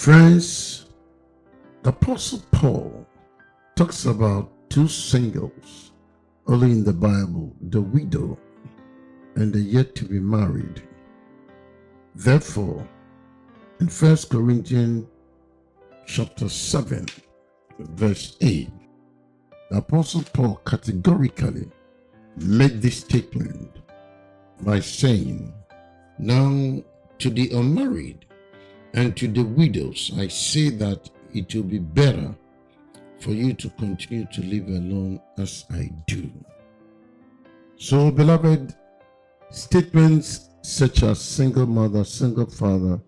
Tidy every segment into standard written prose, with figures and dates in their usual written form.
Friends, the Apostle Paul talks about two singles only in the Bible, the widow and the yet to be married. Therefore, in 1 Corinthians chapter 7, verse 8, the Apostle Paul categorically made this statement by saying, "Now to the unmarried and to the widows, I say that it will be better for you to continue to live alone as I do." So, beloved, statements such as single mother, single father,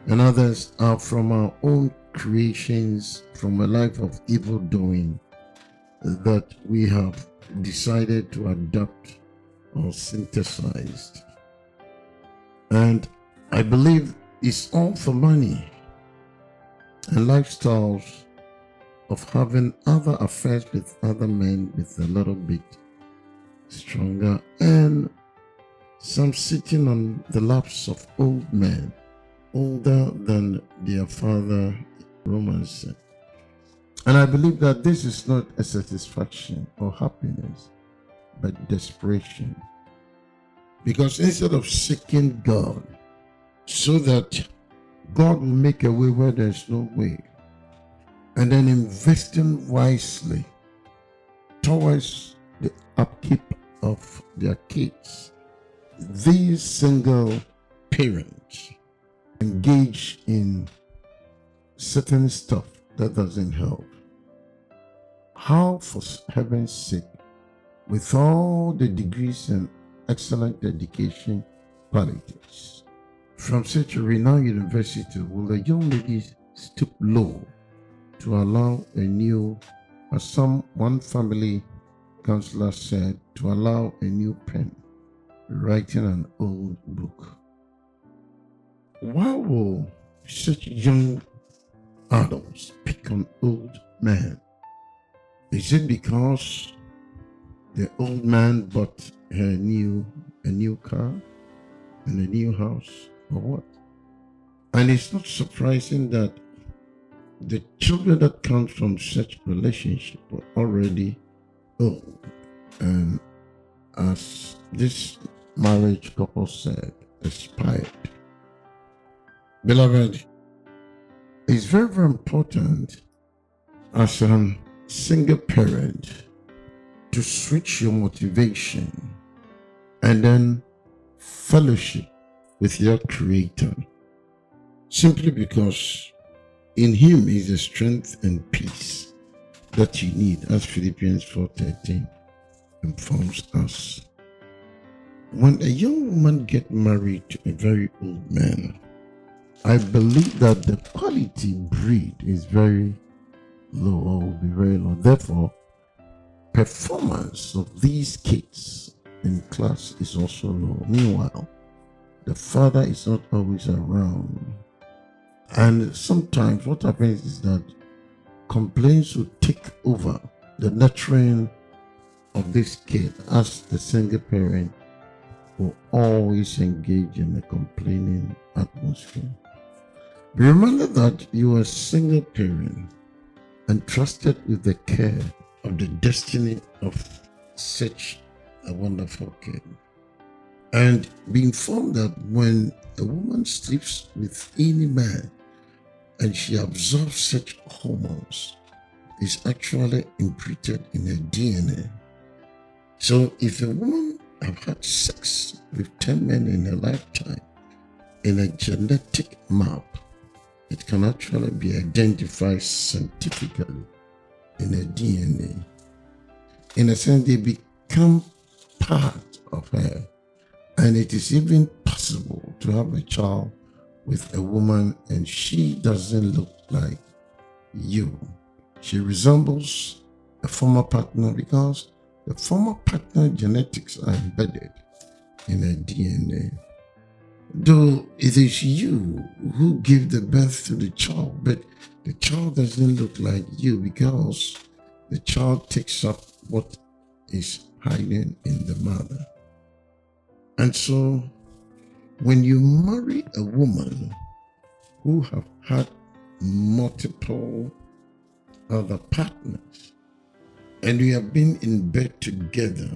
and others are from our own creations, from a life of evil doing that we have decided to adopt or synthesized. And I believe it's all for money and lifestyles of having other affairs with other men with a little bit stronger, and some sitting on the laps of old men, older than their father, Romans said. And I believe that this is not a satisfaction or happiness, but desperation. Because instead of seeking God so that God will make a way where there's no way, and then investing wisely towards the upkeep of their kids, these single parents engage in certain stuff that doesn't help. How, for heaven's sake, with all the degrees and excellent education qualities from such a renowned university, will a young lady stoop low to allow a new, as one family counselor said, to allow a new pen writing an old book? Why will such young adults pick on old men? Is it because the old man bought a new car and a new house, or what? And it's not surprising that the children that come from such relationship were already old, and as this marriage couple said, expired. Beloved, it's very, very important as a single parent to switch your motivation and then fellowship with your Creator, simply because in Him is the strength and peace that you need, as Philippians 4:13 informs us. When a young woman gets married to a very old man, I believe that the quality breed is very low, or will be very low. Therefore, performance of these kids in class is also low. Meanwhile, the father is not always around. And sometimes what happens is that complaints will take over the nurturing of this kid, as the single parent will always engage in a complaining atmosphere. Be reminded that you are a single parent entrusted with the care of the destiny of such a wonderful kid. And be informed that when a woman sleeps with any man and she absorbs such hormones, it's actually imprinted in her DNA. So if a woman have had sex with 10 men in her lifetime, in a genetic map, it can actually be identified scientifically in her DNA. In a sense, they become part of her. And it is even possible to have a child with a woman and she doesn't look like you. She resembles a former partner because the former partner genetics are embedded in her DNA. Though it is you who give the birth to the child, but the child doesn't look like you because the child takes up what is hiding in the mother. And so, when you marry a woman who have had multiple other partners and you have been in bed together,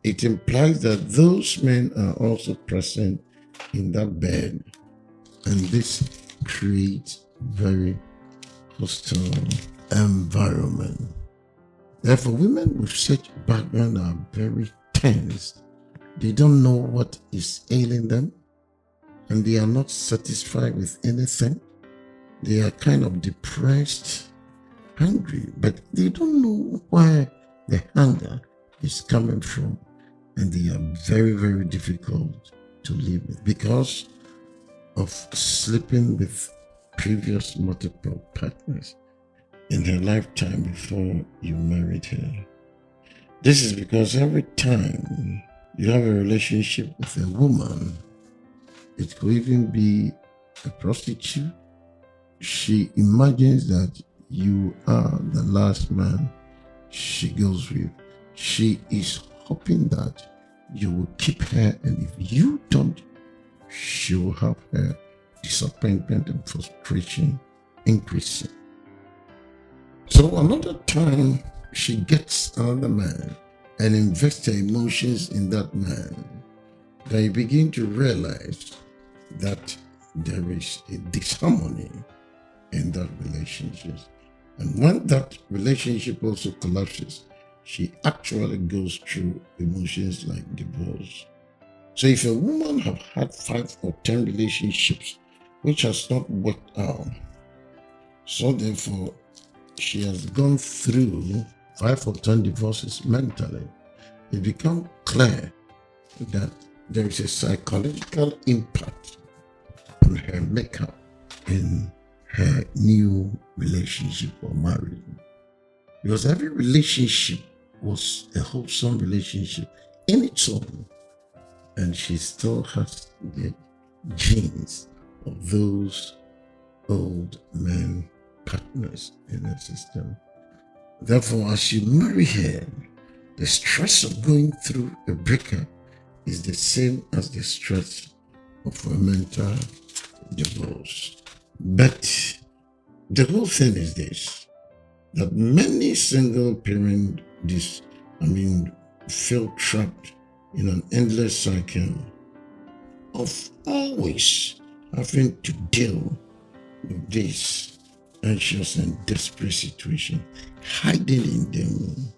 it implies that those men are also present in that bed, and this creates very hostile environment. Therefore, women with such background are very tense. They don't know what is ailing them, and they are not satisfied with anything. They are kind of depressed, hungry, but they don't know where the hunger is coming from. And they are very, very difficult to live with because of sleeping with previous multiple partners in her lifetime before you married her. This is because every time you have a relationship with a woman, it could even be a prostitute, she imagines that you are the last man she goes with. She is hoping that you will keep her, and if you don't, she will have her disappointment and frustration increasing. So another time she gets another man and invests her emotions in that man, then you begin to realize that there is a disharmony in that relationship. And when that relationship also collapses, she actually goes through emotions like divorce. So if a woman have had 5 or 10 relationships which has not worked out, so therefore she has gone through 5 or 10 divorces mentally, it becomes clear that there is a psychological impact on her makeup in her new relationship or marriage. Because every relationship was a wholesome relationship in its own, and she still has the genes of those old men partners in her system. Therefore, as you marry her, the stress of going through a breakup is the same as the stress of a mental divorce. But the whole thing is this, that many single parents feel trapped in an endless cycle of always having to deal with this anxious and desperate situation, hiding in them,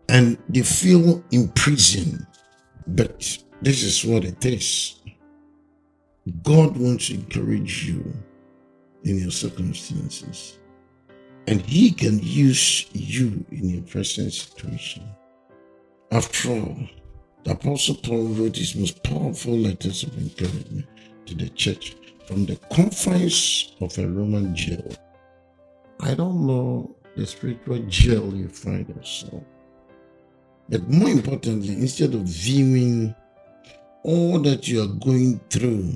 and they feel imprisoned. But this is what it is. God wants to encourage you in your circumstances, and He can use you in your present situation. After all, the Apostle Paul wrote his most powerful letters of encouragement to the church from the confines of a Roman jail. I don't know the spiritual jail you find yourself, but more importantly, instead of viewing all that you are going through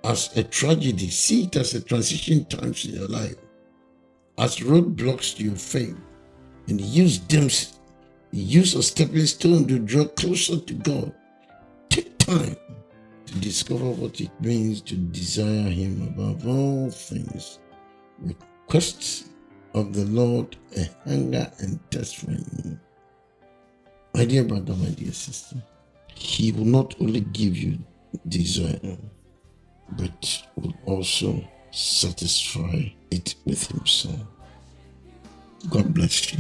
as a tragedy, see it as a transition times in your life, as roadblocks to your faith, and use them. Use a stepping stone to draw closer to God. Take time to discover what it means to desire Him above all things. Request of the Lord a hunger and thirst for Him. My dear brother, my dear sister, He will not only give you desire, but will also satisfy it with Himself. God bless you.